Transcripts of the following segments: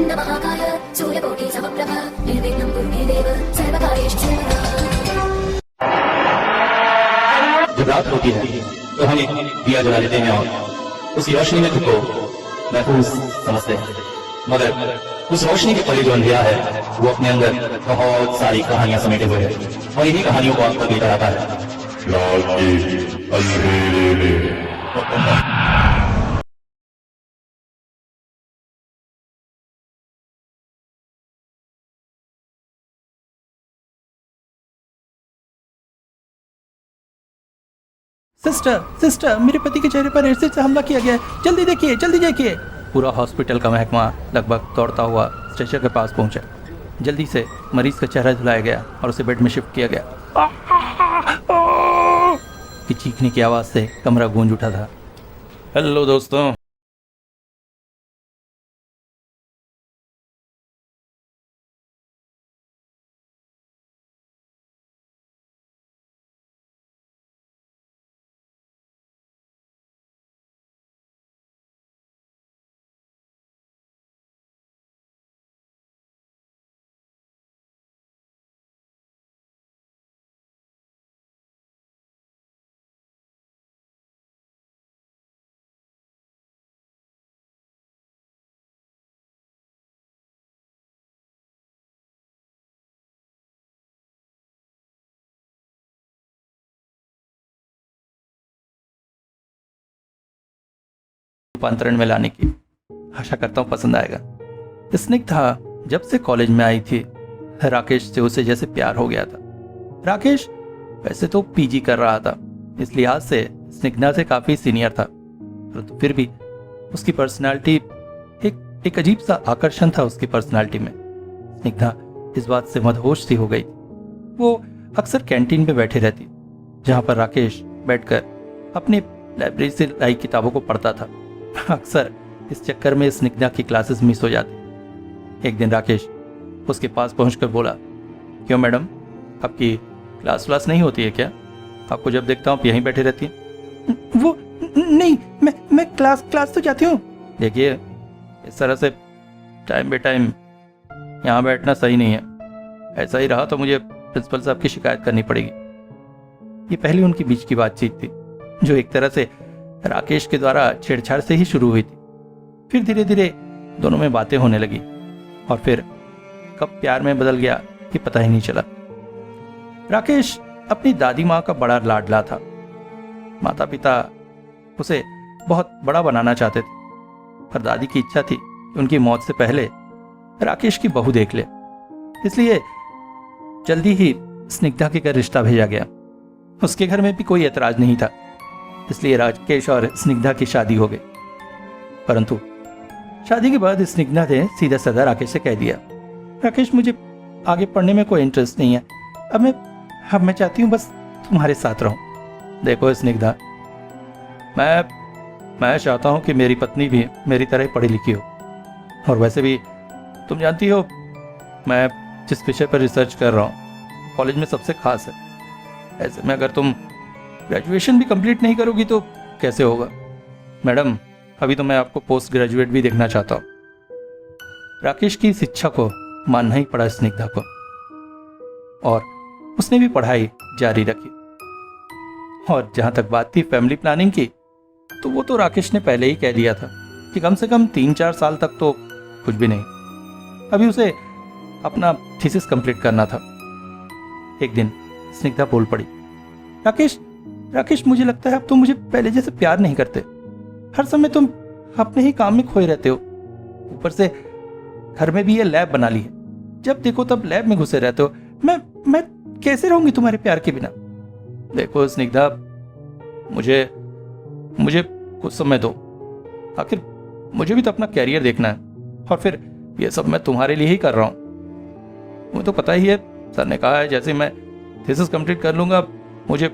वक्रतुण्ड महाकाय सूर्यकोटि समप्रभ निर्विघ्नं कुरु मे देव सर्वकार्येषु सर्वदा। जब रात होती है तो हम एक दिया जला लेते हैं और उस रोशनी में खुद को महफूज समझते हैं, मगर उस रोशनी के परे जो अंधेरा है वो अपने अंदर बहुत सारी कहानियां समेटे हुए है और इन्हीं कहानियों को आप तक लेकर आता है। रात के अंधेरे में सिस्टर सिस्टर, मेरे पति के चेहरे पर एसिड से हमला किया गया है, जल्दी देखिए जल्दी देखिए। पूरा हॉस्पिटल का महकमा लगभग दौड़ता हुआ स्ट्रेचर के पास पहुंचा। जल्दी से मरीज का चेहरा धुलाया गया और उसे बेड में शिफ्ट किया गया। कि चीखने की आवाज़ से कमरा गूंज उठा था। हेलो दोस्तों, रूपांतरण में लाने की आशा करता हूँ पसंद आएगा। स्निग्धा जब से कॉलेज में आई थी राकेश से उसे जैसे प्यार हो गया था। राकेश वैसे तो पीजी कर रहा था, इस लिहाज से स्निग्धा से काफी सीनियर था, परंतु फिर भी उसकी पर्सनालिटी एक अजीब सा आकर्षण था उसकी पर्सनालिटी में। स्निग्धा इस बात से मदहोश सी हो गई। वो अक्सर कैंटीन में बैठे रहती जहां पर राकेश बैठकर अपनी लाइब्रेरी से लाई किताबों को पढ़ता था। अक्सर इस चक्कर में स्निग्धा की क्लासेस मिस हो जाती। एक दिन राकेश उसके पास पहुंचकर बोला, क्यों मैडम, आपकी क्लास नहीं होती है क्या? आपको जब देखता हूँ यहीं बैठे रहती है। वो नहीं, मैं क्लास तो जाती हूँ। देखिए, इस तरह से टाइम बे टाइम यहाँ बैठना सही नहीं है। ऐसा ही रहा तो मुझे प्रिंसिपल साहब की शिकायत करनी पड़ेगी। ये पहली उनके बीच की बातचीत थी जो एक तरह से राकेश के द्वारा छेड़छाड़ से ही शुरू हुई थी। फिर धीरे धीरे दोनों में बातें होने लगी और फिर कब प्यार में बदल गया ये पता ही नहीं चला। राकेश अपनी दादी माँ का बड़ा लाडला था। माता पिता उसे बहुत बड़ा बनाना चाहते थे, पर दादी की इच्छा थी कि उनकी मौत से पहले राकेश की बहू देख ले। इसलिए जल्दी ही स्निग्धा के घर रिश्ता भेजा गया। उसके घर में भी कोई ऐतराज नहीं था, इसलिए राकेश और स्निग्धा की शादी हो गई। परंतु शादी के बाद स्निग्धा ने सीधा साधा राकेश से कह दिया, राकेश, मुझे आगे पढ़ने में कोई इंटरेस्ट नहीं है। अब मैं चाहती हूँ बस तुम्हारे साथ रहूं। देखो स्निग्धा, मैं चाहता हूँ कि मेरी पत्नी भी मेरी तरह पढ़ी लिखी हो, और वैसे भी तुम जानती हो मैं जिस विषय पर रिसर्च कर रहा हूँ कॉलेज में सबसे खास है। ऐसे में अगर तुम ग्रेजुएशन भी कंप्लीट नहीं करोगी तो कैसे होगा? मैडम, अभी तो मैं आपको पोस्ट ग्रेजुएट भी देखना चाहता हूँ। राकेश की इस इच्छा को मानना ही पड़ा स्निग्धा को, और उसने भी पढ़ाई जारी रखी। और जहां तक बात थी फैमिली प्लानिंग की, तो वो तो राकेश ने पहले ही कह दिया था कि कम से कम 3-4 साल तक तो कुछ भी नहीं। अभी उसे अपना थीसिस कंप्लीट करना था। एक दिन स्निग्धा बोल पड़ी, राकेश, मुझे लगता है अब तुम मुझे पहले जैसे प्यार नहीं करते। हर समय तुम अपने ही काम में खोए रहते हो। ऊपर से घर में भी ये लैब बना ली है, जब देखो तब लैब में घुसे रहते हो। मैं कैसे रहूंगी तुम्हारे प्यार के बिना? देखो स्निग्धा, मुझे कुछ समय दो। आखिर मुझे भी तो अपना कैरियर देखना है, और फिर ये सब मैं तुम्हारे लिए ही कर रहा हूँ। मुझे तो पता ही है, सर ने कहा है जैसे मैं थीसिस कंप्लीट कर लूंगा मुझे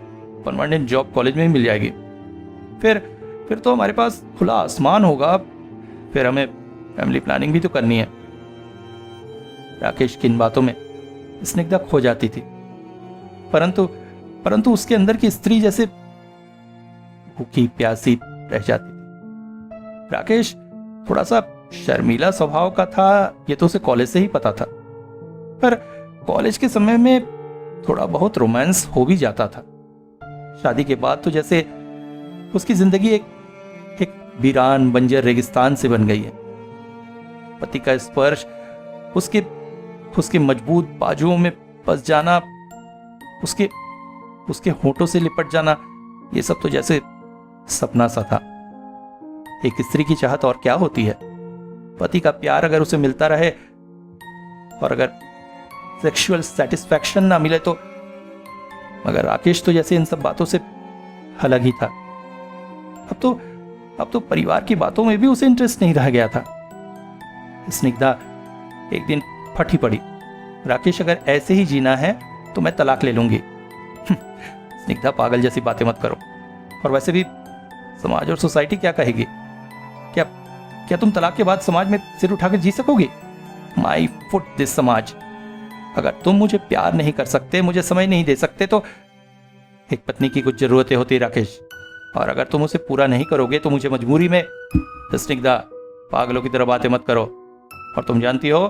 परमानेंट जॉब कॉलेज में ही मिल जाएगी। फिर तो हमारे पास खुला आसमान होगा। फिर हमें फैमिली प्लानिंग भी तो करनी है। राकेश की इन बातों में स्निग्धा खो जाती थी, परंतु उसके अंदर की स्त्री जैसे भूखी प्यासी रह जाती थी। राकेश थोड़ा सा शर्मीला स्वभाव का था ये तो उसे कॉलेज से ही पता था, पर कॉलेज के समय में थोड़ा बहुत रोमांस हो भी जाता था। शादी के बाद तो जैसे उसकी जिंदगी एक वीरान बंजर रेगिस्तान से बन गई है। पति का स्पर्श, उसके मजबूत बाजुओं में फंस जाना, उसके होठों से लिपट जाना, ये सब तो जैसे सपना सा था। एक स्त्री की चाहत और क्या होती है? पति का प्यार अगर उसे मिलता रहे और अगर सेक्सुअल सेटिस्फैक्शन ना मिले तो। मगर राकेश तो जैसे इन सब बातों से अलग ही था। अब तो परिवार की बातों में भी उसे इंटरेस्ट नहीं रह गया था। स्निग्धा एक दिन फटी पड़ी, राकेश अगर ऐसे ही जीना है तो मैं तलाक ले लूंगी। स्निग्धा पागल जैसी बातें मत करो, और वैसे भी समाज और सोसाइटी क्या कहेगी? क्या तुम तलाक के बाद समाज में सिर उठाकर जी सकोगी? माई फुट दिस समाज। अगर तुम मुझे प्यार नहीं कर सकते, मुझे समय नहीं दे सकते, तो एक पत्नी की कुछ जरूरतें होती राकेश, और अगर तुम उसे पूरा नहीं करोगे तो मुझे मजबूरी में। स्निग्धा पागलों की तरह बातें मत करो, और तुम जानती हो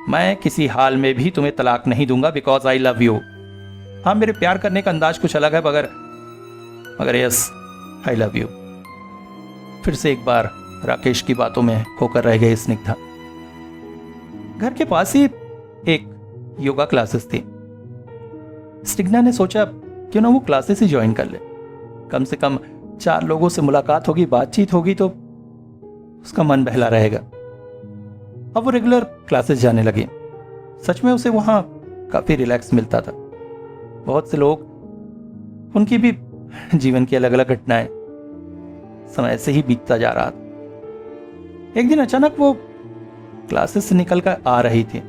मैं किसी हाल में भी तुम्हें तलाक नहीं दूंगा, बिकॉज आई लव यू। हाँ, मेरे प्यार करने का अंदाज कुछ अलग है, मगर यस, आई लव यू। फिर से एक बार राकेश की बातों में होकर रह गई स्निग्धा। घर के पास ही एक योगा क्लासेस थी। स्निग्धा ने सोचा क्यों ना वो क्लासेस ही ज्वाइन कर ले, कम से कम 4 लोगों से मुलाकात होगी, बातचीत होगी, तो उसका मन बहला रहेगा। अब वो रेगुलर क्लासेस जाने लगी। सच में उसे वहां काफी रिलैक्स मिलता था। बहुत से लोग, उनकी भी जीवन की अलग अलग घटनाएं, समय से ही बीतता जा रहा था। एक दिन अचानक वो क्लासेस से निकलकर आ रही थी।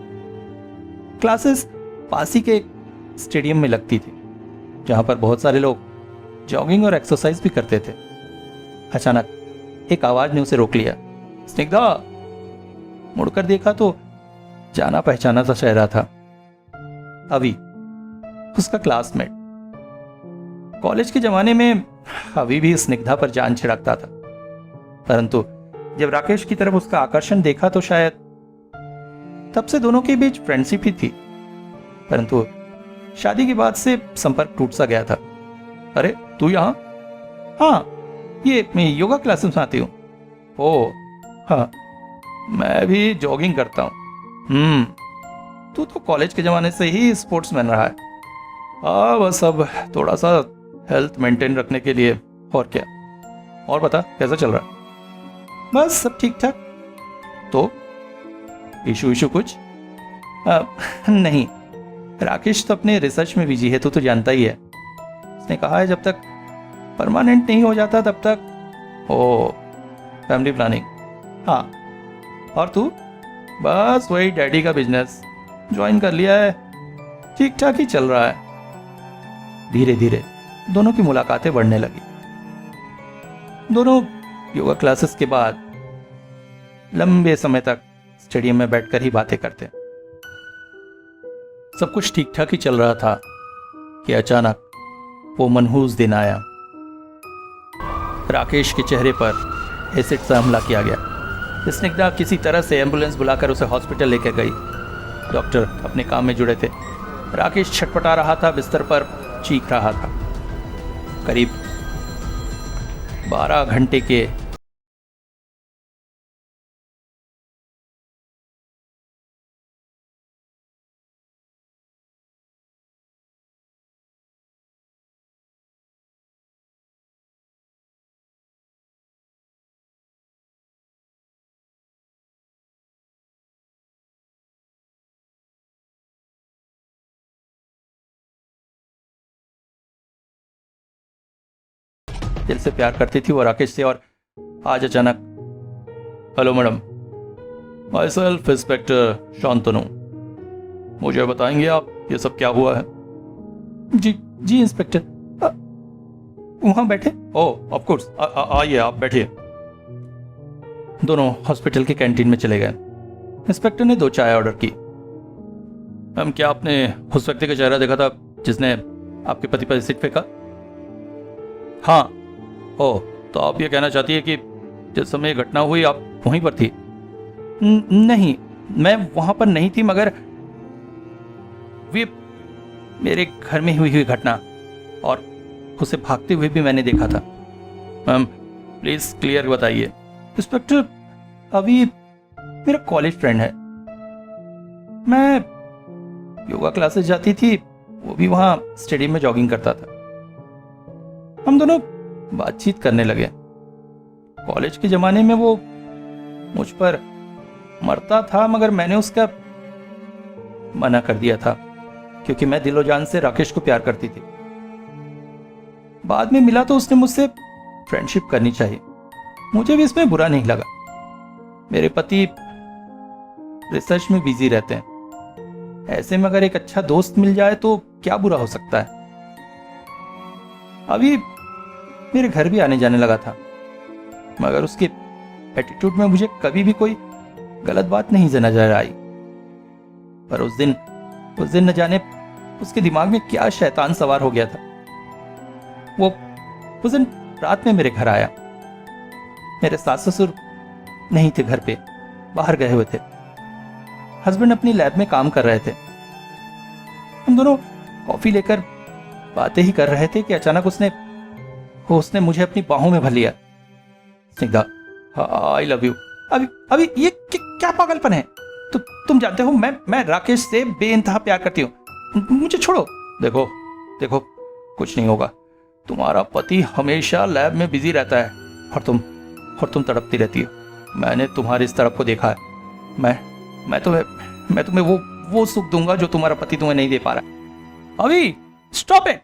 क्लासेस पास ही के स्टेडियम में लगती थी, जहां पर बहुत सारे लोग जॉगिंग और एक्सरसाइज भी करते थे। अचानक एक आवाज ने उसे रोक लिया। स्निग्धा! मुड़कर देखा तो जाना पहचाना सा चेहरा था। अभी उसका क्लासमेट। कॉलेज के जमाने में अभी भी स्निग्धा पर जान छिड़कता था, परंतु जब राकेश की तरफ उसका आकर्षण देखा तो शायद तब से दोनों के बीच फ्रेंडशिप ही थी। परंतु शादी के बाद से संपर्क टूट सा गया था। अरे तू यहाँ? हाँ, ये मैं योगा क्लासेस में आती हूँ। ओ हाँ, मैं भी जॉगिंग करता हूँ। तू तो कॉलेज के जमाने से ही स्पोर्ट्समैन रहा है। हाँ, बस अब थोड़ा सा हेल्थ मेंटेन रखने के लिए, और क्या। और बता कैसा चल रहा है? बस सब ठीक ठाक। तो इशू कुछ? नहीं, राकेश तो अपने रिसर्च में बिजी है, तू तो जानता ही है। उसने कहा है जब तक परमानेंट नहीं हो जाता तब तक। ओ, फैमिली प्लानिंग। हाँ, और तू? बस वही डैडी का बिजनेस ज्वाइन कर लिया है, ठीक ठाक ही चल रहा है। धीरे धीरे दोनों की मुलाकातें बढ़ने लगी। दोनों योगा क्लासेस के बाद लंबे समय तक स्टेडियम में बैठकर ही बातें करते। सब कुछ ठीक ठाक ही चल रहा था कि अचानक वो मनहूस दिन आया। राकेश के चेहरे पर एसिड से हमला किया गया। स्निग्धा किसी तरह से एम्बुलेंस बुलाकर उसे हॉस्पिटल लेकर गई। डॉक्टर अपने काम में जुड़े थे। राकेश छटपटा रहा था, बिस्तर पर चीख रहा था। करीब 12 घंटे के दिल से प्यार करती थी वो राकेश से, और आज अचानक। Hello madam, my self inspector Shantanu. मुझे बताएंगे आप ये सब क्या हुआ है? जी इंस्पेक्टर। वहां बैठे? ओह ऑफ कोर्स, आइए आप बैठिए। दोनों हॉस्पिटल के कैंटीन में चले गए। इंस्पेक्टर ने 2 चाय ऑर्डर की। मैम, क्या आपने उस व्यक्ति का चेहरा देखा था जिसने आपके पति पर एसिड फेंका? हाँ। ओह, तो आप ये कहना चाहती है कि जिस समय ये घटना हुई आप वहीं पर थी? नहीं, मैं वहां पर नहीं थी, मगर वे मेरे घर में हुई घटना और उसे भागते हुए भी मैंने देखा था। मैम प्लीज क्लियर बताइए। इंस्पेक्टर, अभी मेरा कॉलेज फ्रेंड है। मैं योगा क्लासेस जाती थी, वो भी वहां स्टेडियम में जॉगिंग करता था। हम दोनों बातचीत करने लगे। कॉलेज के जमाने में वो मुझ पर मरता था, मगर मैंने उसका मना कर दिया था क्योंकि मैं दिलो जान से राकेश को प्यार करती थी। बाद में मिला तो उसने मुझसे फ्रेंडशिप करनी चाहिए। मुझे भी इसमें बुरा नहीं लगा। मेरे पति रिसर्च में बिजी रहते हैं, ऐसे में अगर एक अच्छा दोस्त मिल जाए तो क्या बुरा हो सकता है। अभी मेरे घर भी आने जाने लगा था, मगर उसके एटीट्यूड में मुझे कभी भी कोई गलत बात नहीं नजर आई। पर उस दिन न जाने उसके दिमाग में क्या शैतान सवार हो गया था। वो उस दिन रात में मेरे घर आया। मेरे सास ससुर नहीं थे घर पे, बाहर गए हुए थे। हस्बैंड अपनी लैब में काम कर रहे थे। हम दोनों कॉफी लेकर बातें ही कर रहे थे कि अचानक उसने मुझे अपनी बाहों में भर लिया। Snigdha, I love you. अभी ये क्या पागलपन है? तुम जानते हो मैं राकेश से बेइंतहा प्यार करती हूँ। मुझे छोड़ो। देखो कुछ नहीं होगा। तुम्हारा पति हमेशा लैब में बिजी रहता है और तुम तड़पती रहती हो। मैंने तुम्हारी इस तड़प को देखा है। मैं तुम्हें वो सुख दूंगा जो तुम्हारा पति तुम्हें नहीं दे पा रहा। अभी स्टॉप इट।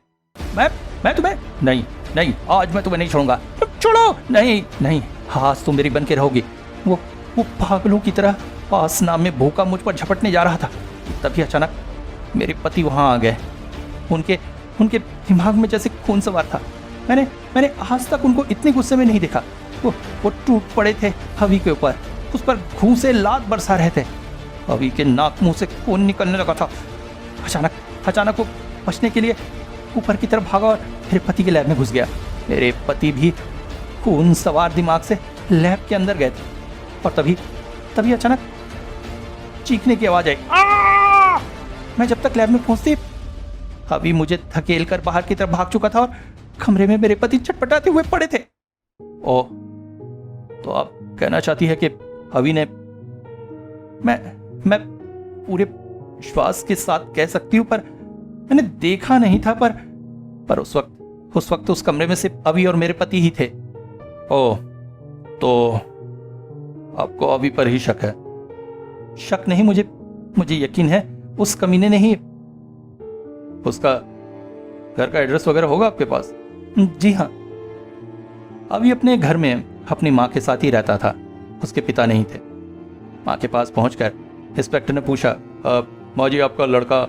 मैं तुम्हें नहीं, आज मैं तुम्हें नहीं छोड़ूंगा। छोड़ो। नहीं, आज तुम मेरी बन के रहोगी। वो पागलों की तरह पास नाम में भूखा मुझ पर झपटने जा रहा था। तभी अचानक मेरे पति वहां आ गए। उनके दिमाग में जैसे खून सवार था। मैंने आज तक उनको इतने गुस्से में नहीं देखा। वो टूट पड़े थे अभी के ऊपर, उस पर घूंसे लात बरसा रहे थे। अभी के नाक मुंह से खून निकलने लगा था। अचानक वो बचने के लिए ऊपर की तरफ भागा और मेरे पति के लैब में घुस गया। मेरे पति भी खून सवार दिमाग से लैब के अंदर गए थे और तभी अचानक चीखने की आवाज आई। मैं जब तक लैब में पहुंचती अभी मुझे धकेल कर बाहर की तरफ भाग चुका था और कमरे में मेरे पति छटपटाते हुए पड़े थे। ओह, तो आप कहना चाहती है कि अभी ने मैं पूरे विश्वास के साथ कह सकती हूं, पर मैंने देखा नहीं था। पर उस वक्त उस कमरे में सिर्फ अभी और मेरे पति ही थे। ओह, तो आपको अभी पर ही शक है? शक नहीं, मुझे यकीन है उस कमीने ने ही। उसका घर का एड्रेस वगैरह होगा आपके पास? जी हाँ, अभी अपने घर में अपनी माँ के साथ ही रहता था। उसके पिता नहीं थे। माँ के पास पहुंचकर इंस्पेक्टर ने पूछा, माँ जी आपका लड़का?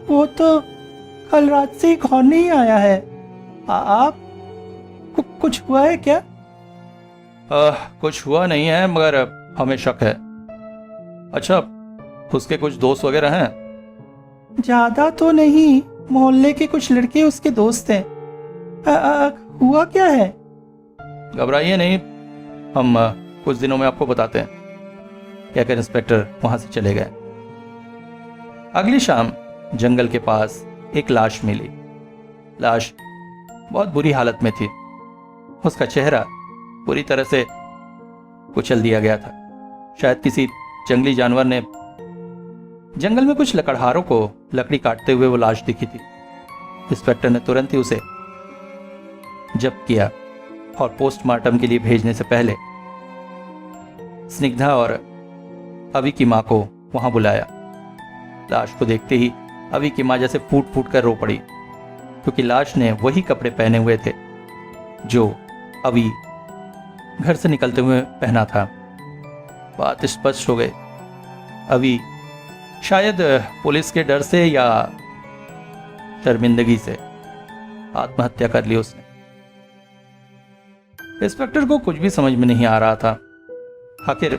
वो तो कल रात से घर नहीं आया है। आप कुछ हुआ है क्या? कुछ हुआ नहीं है, मगर हमें शक है। अच्छा, उसके कुछ दोस्त वगैरह हैं? ज्यादा तो नहीं, मोहल्ले के कुछ लड़के उसके दोस्त हैं। हुआ क्या है? घबराइए नहीं, हम कुछ दिनों में आपको बताते हैं, कहकर इंस्पेक्टर वहां से चले गए। अगली शाम जंगल के पास एक लाश मिली। लाश बहुत बुरी हालत में थी। उसका चेहरा पूरी तरह से कुचल दिया गया था। शायद किसी जंगली जानवर ने जंगल में कुछ लकड़हारों को लकड़ी काटते हुए वो लाश दिखी थी। इंस्पेक्टर ने तुरंत ही उसे जब्त किया और पोस्टमार्टम के लिए भेजने से पहले स्निग्धा और अभी की मां को वहां बुलाया। लाश को देखते ही अभी की मां जैसे फूट फूट कर रो पड़ी, क्योंकि लाश ने वही कपड़े पहने हुए थे जो अभी घर से निकलते हुए पहना था। बात स्पष्ट हो गई। अभी शायद पुलिस के डर से या शर्मिंदगी से आत्महत्या कर ली उसने। इंस्पेक्टर को कुछ भी समझ में नहीं आ रहा था। आखिर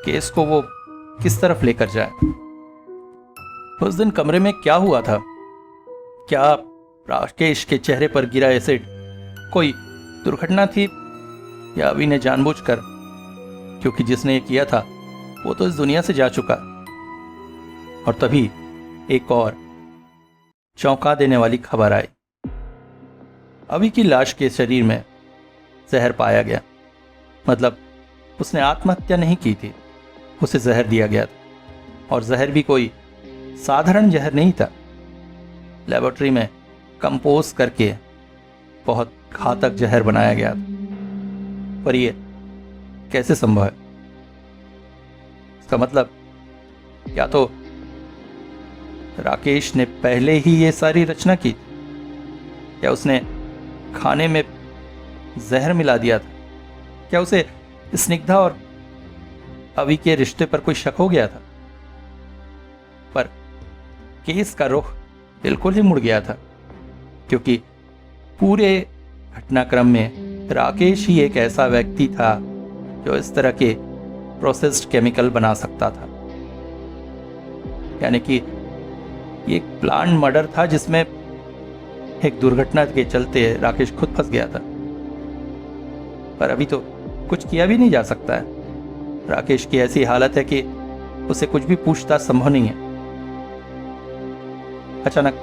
केस को वो किस तरफ लेकर जाए। उस दिन कमरे में क्या हुआ था? क्या राकेश के चेहरे पर गिरा एसिड कोई दुर्घटना थी या अभी ने जानबूझकर, क्योंकि जिसने ये किया था वो तो इस दुनिया से जा चुका। और तभी एक और चौंका देने वाली खबर आई। अभी की लाश के शरीर में जहर पाया गया। मतलब उसने आत्महत्या नहीं की थी, उसे जहर दिया गया था। और जहर भी कोई साधारण जहर नहीं था। लेबोरेटरी में कंपोज करके बहुत घातक जहर बनाया गया था। पर यह कैसे संभव है? इसका मतलब या तो राकेश ने पहले ही ये सारी रचना की, या उसने खाने में जहर मिला दिया था, क्या उसे स्निग्धा और अभी के रिश्ते पर कोई शक हो गया था। पर केस का रुख बिल्कुल ही मुड़ गया था, क्योंकि पूरे घटनाक्रम में राकेश ही एक ऐसा व्यक्ति था जो इस तरह के प्रोसेस्ड केमिकल बना सकता था। यानी कि ये एक प्लान मर्डर था जिसमें एक दुर्घटना के चलते राकेश खुद फंस गया था। पर अभी तो कुछ किया भी नहीं जा सकता है। राकेश की ऐसी हालत है कि उसे कुछ भी पूछताछ संभव नहीं है। अचानक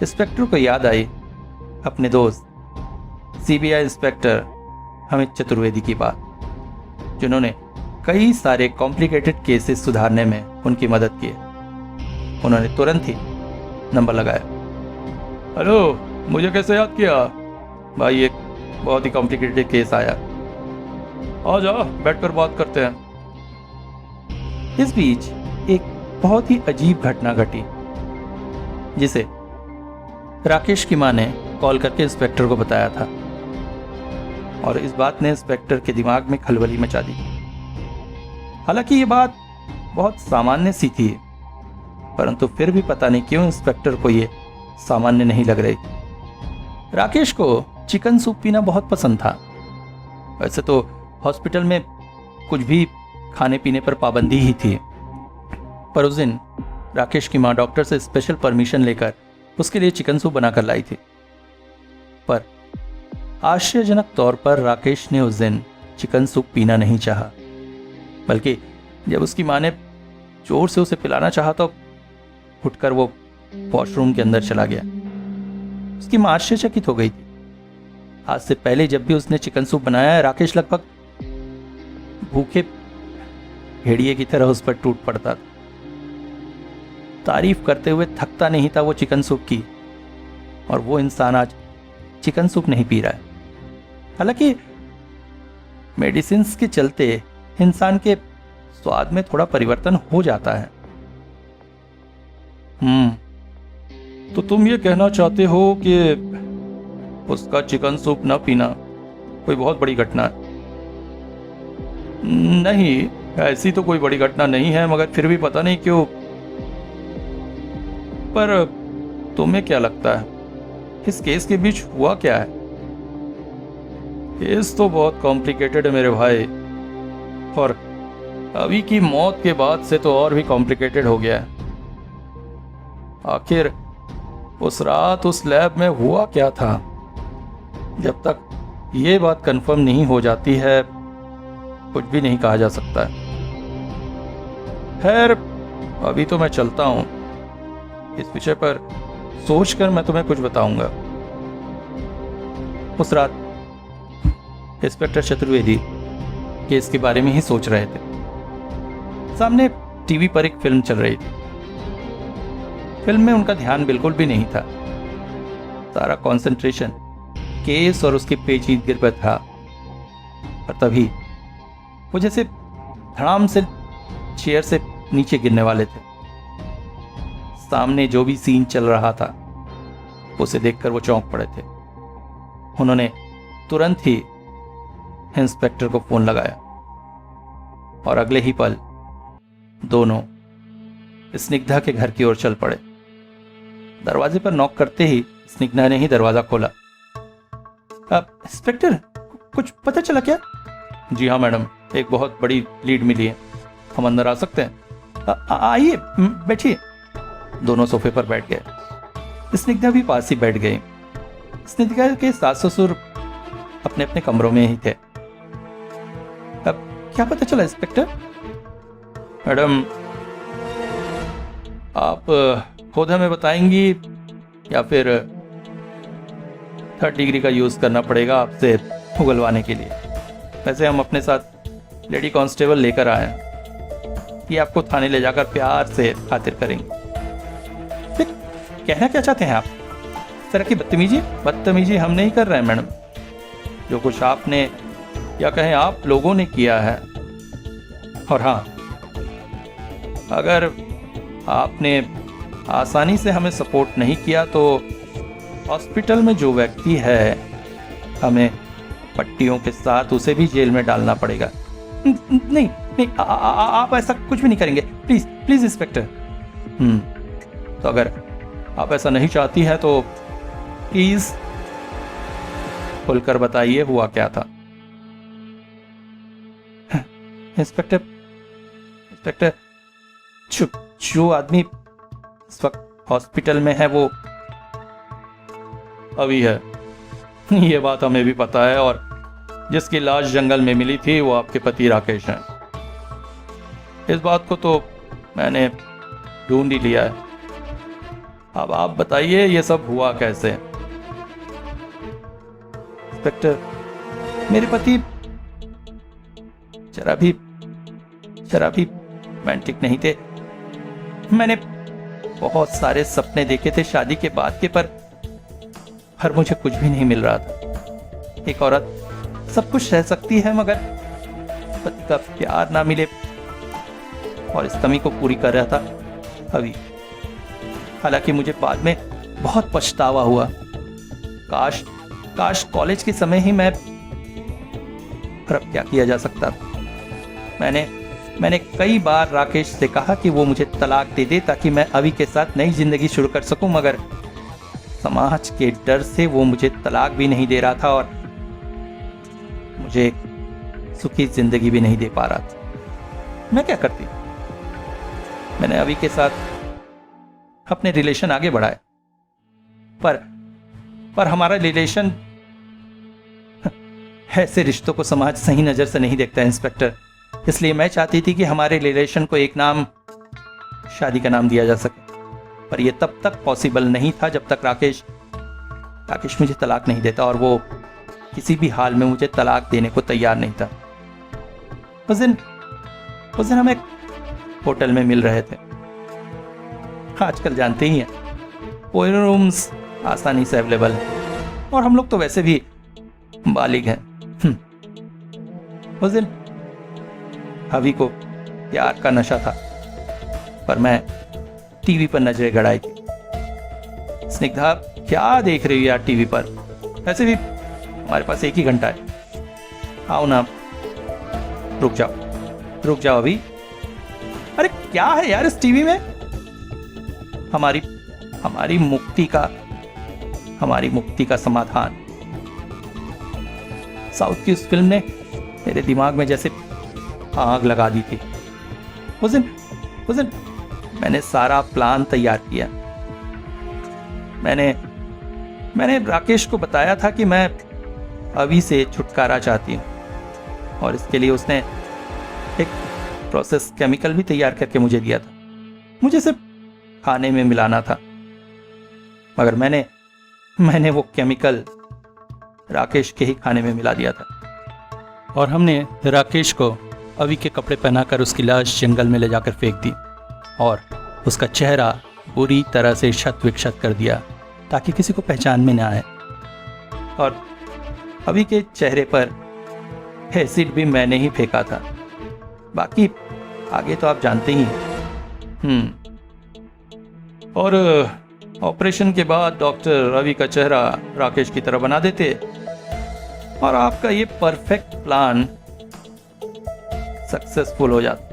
इंस्पेक्टर को याद आई अपने दोस्त सीबीआई इंस्पेक्टर अमित चतुर्वेदी की बात, जिन्होंने कई सारे कॉम्प्लिकेटेड केसेस सुधारने में उनकी मदद की। उन्होंने तुरंत ही नंबर लगाया। हेलो, मुझे कैसे याद किया? भाई एक बहुत ही कॉम्प्लिकेटेड केस आया, आ जाओ बैठकर बात करते हैं। इस बीच एक बहुत ही अजीब घटना घटी, जिसे राकेश की मां ने कॉल करके इंस्पेक्टर को बताया था। और इस बात ने इंस्पेक्टर के दिमाग में खलबली मचा दी। हालांकि ये बात बहुत सामान्य सी थी, परंतु फिर भी पता नहीं क्यों इंस्पेक्टर को ये सामान्य नहीं लग रही। राकेश को चिकन सूप पीना बहुत पसंद था। वैसे तो हॉस्पिटल में कुछ भी खाने पीने पर पाबंदी ही थी, पर उस दिन राकेश की मां डॉक्टर से स्पेशल परमिशन लेकर उसके लिए चिकन सूप बनाकर लाई थी। पर आश्चर्यजनक तौर पर राकेश ने उस दिन चिकन सूप पीना नहीं चाहा, बल्कि जब उसकी मां ने जोर से उसे पिलाना चाहा तो उठकर वो वॉशरूम के अंदर चला गया। उसकी मां आश्चर्यचकित हो गई थी। आज से पहले जब भी उसने चिकन सूप बनाया, राकेश लगभग भूखे भेड़िए की तरह उस पर टूट पड़ता था। तारीफ करते हुए थकता नहीं था वो चिकन सूप की, और वो इंसान आज चिकन सूप नहीं पी रहा है। हालांकि मेडिसिन के चलते इंसान के स्वाद में थोड़ा परिवर्तन हो जाता है। तो तुम ये कहना चाहते हो कि उसका चिकन सूप न पीना कोई बहुत बड़ी घटना है? नहीं, ऐसी तो कोई बड़ी घटना नहीं है, मगर फिर भी पता नहीं क्यों। पर तुम्हें क्या लगता है इस केस के बीच हुआ क्या है? केस तो बहुत कॉम्प्लिकेटेड है मेरे भाई, और अभी की मौत के बाद से तो और भी कॉम्प्लिकेटेड हो गया है। आखिर उस रात उस लैब में हुआ क्या था? जब तक ये बात कंफर्म नहीं हो जाती है, कुछ भी नहीं कहा जा सकता है। खैर, अभी तो मैं चलता हूं। इस विषय पर सोचकर मैं तुम्हें कुछ बताऊंगा। उस रात इंस्पेक्टर चतुर्वेदी केस के बारे में ही सोच रहे थे। सामने टीवी पर एक फिल्म चल रही थी। फिल्म में उनका ध्यान बिल्कुल भी नहीं था। सारा कंसंट्रेशन केस और उसके पेचीदगी पर था। और तभी वो जैसे धड़ाम से चेयर से नीचे गिरने वाले थे। सामने जो भी सीन चल रहा था उसे देखकर वो चौंक पड़े थे। उन्होंने तुरंत ही इंस्पेक्टर को फोन लगाया, और अगले ही पल दोनों स्निग्धा के घर की ओर चल पड़े। दरवाजे पर नॉक करते ही स्निग्धा ने ही दरवाजा खोला। इंस्पेक्टर, कुछ पता चला क्या? जी हाँ मैडम, एक बहुत बड़ी लीड मिली है। हम अंदर आ सकते हैं? आइए, बैठिए। दोनों सोफे पर बैठ गए। स्निग्धा भी पास ही बैठ गई। स्निग्धा के सास ससुर अपने अपने कमरों में ही थे। अब क्या पता चला इंस्पेक्टर? मैडम, आप खुद हमें बताएंगी या फिर 3rd डिग्री का यूज़ करना पड़ेगा आपसे उगलवाने के लिए? वैसे हम अपने साथ लेडी कांस्टेबल लेकर आए हैं कि आपको थाने ले जाकर प्यार से खातिर करेंगे। फिर कहना क्या चाहते हैं आप? इस तरह की बदतमीजी हम नहीं कर रहे हैं मैडम। जो कुछ आपने या कहें आप लोगों ने किया है, और हाँ, अगर आपने आसानी से हमें सपोर्ट नहीं किया तो हॉस्पिटल में जो व्यक्ति है हमें पट्टियों के साथ उसे भी जेल में डालना पड़ेगा। नहीं, आप ऐसा कुछ भी नहीं करेंगे, प्लीज इंस्पेक्टर। तो अगर आप ऐसा नहीं चाहती है तो प्लीज खुलकर बताइए हुआ क्या था। इंस्पेक्टर, जो आदमी इस वक्त हॉस्पिटल में है वो अभी है, ये बात हमें भी पता है, और जिसकी लाश जंगल में मिली थी वो आपके पति राकेश हैं। इस बात को तो मैंने ढूंढ ही लिया है। अब आप बताइए ये सब हुआ कैसे? इंस्पेक्टर, मेरे पति शराबी रोमांटिक नहीं थे। मैंने बहुत सारे सपने देखे थे शादी के बाद के, पर मुझे कुछ भी नहीं मिल रहा था। एक औरत सब कुछ रह सकती है मगर पति का प्यार ना मिले, और इस कमी को पूरी कर रहा था अभी। हालांकि मुझे बाद में बहुत पछतावा हुआ। काश कॉलेज के समय ही मैं, पर अब क्या किया जा सकता। मैंने कई बार राकेश से कहा कि वो मुझे तलाक दे दे ताकि मैं अभी के साथ नई जिंदगी शुरू कर सकूं, मगर समाज के डर से वो मुझे तलाक भी नहीं दे रहा था और मुझे सुखी जिंदगी भी नहीं दे पा रहा था। मैं क्या करती? मैंने अभी के साथ अपने रिलेशन आगे बढ़ाए, पर हमारा रिलेशन, ऐसे रिश्तों को समाज सही नजर से नहीं देखता इंस्पेक्टर। इसलिए मैं चाहती थी कि हमारे रिलेशन को एक नाम, शादी का नाम दिया जा सके, पर यह तब तक पॉसिबल नहीं था जब तक राकेश मुझे तलाक नहीं देता, और वो किसी भी हाल में मुझे तलाक देने को तैयार नहीं था। उस दिन हम एक होटल में मिल रहे थे। आजकल जानते ही हैं, पूरे रूम्स आसानी से अवेलेबल हैं, और हम लोग तो वैसे भी बालिग हैं। उस दिन अभी को प्यार का नशा था, पर मैं टीवी पर नजरें गड़ाई थी। स्निग्धा, क्या देख रही हो यार टीवी पर? वैसे भी हमारे पास 1 ही घंटा है। आओ ना, रुक जाओ अभी। अरे क्या है यार इस टीवी में? हमारी मुक्ति का समाधान। साउथ की उस फिल्म ने मेरे दिमाग में जैसे आग लगा दी थी। उस दिन मैंने सारा प्लान तैयार किया। मैंने राकेश को बताया था कि मैं अभी से छुटकारा चाहती हूँ, और इसके लिए उसने एक प्रोसेस केमिकल भी तैयार करके मुझे दिया था। मुझे सिर्फ खाने में मिलाना था, मगर मैंने वो केमिकल राकेश के ही खाने में मिला दिया था, और हमने राकेश को अभी के कपड़े पहनाकर उसकी लाश जंगल में ले जाकर फेंक दी, और उसका चेहरा पूरी तरह से क्षत विक्षत कर दिया ताकि किसी को पहचान में न आए। और अभी के चेहरे पर एसिड भी मैंने ही फेंका था। बाकी आगे तो आप जानते ही हैं। और ऑपरेशन के बाद डॉक्टर रवि का चेहरा राकेश की तरह बना देते, और आपका ये परफेक्ट प्लान सक्सेसफुल हो जाता।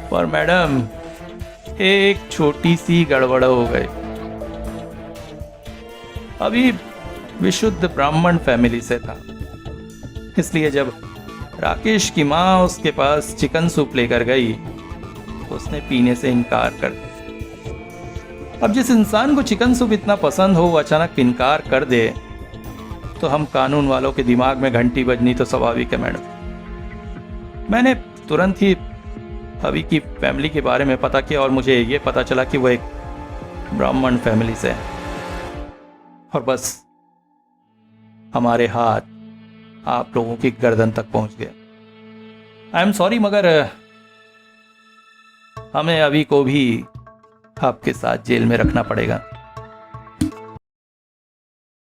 पर मैडम, एक छोटी सी गड़बड़ हो गई। अभी विशुद्ध ब्राह्मण फैमिली से था, इसलिए जब राकेश की माँ उसके पास चिकन सूप लेकर गई तो उसने पीने से इनकार कर दिया। अब जिस इंसान को चिकन सूप इतना पसंद हो वो अचानक इनकार कर दे तो हम कानून वालों के दिमाग में घंटी बजनी तो स्वाभाविक है मैडम। मैंने तुरंत ही अभी की फैमिली के बारे में पता किया और मुझे ये पता चला कि वो एक ब्राह्मण फैमिली से है। और बस हमारे हाथ आप लोगों की गर्दन तक पहुंच गए। आई एम सॉरी, मगर हमें अभी को भी आपके साथ जेल में रखना पड़ेगा।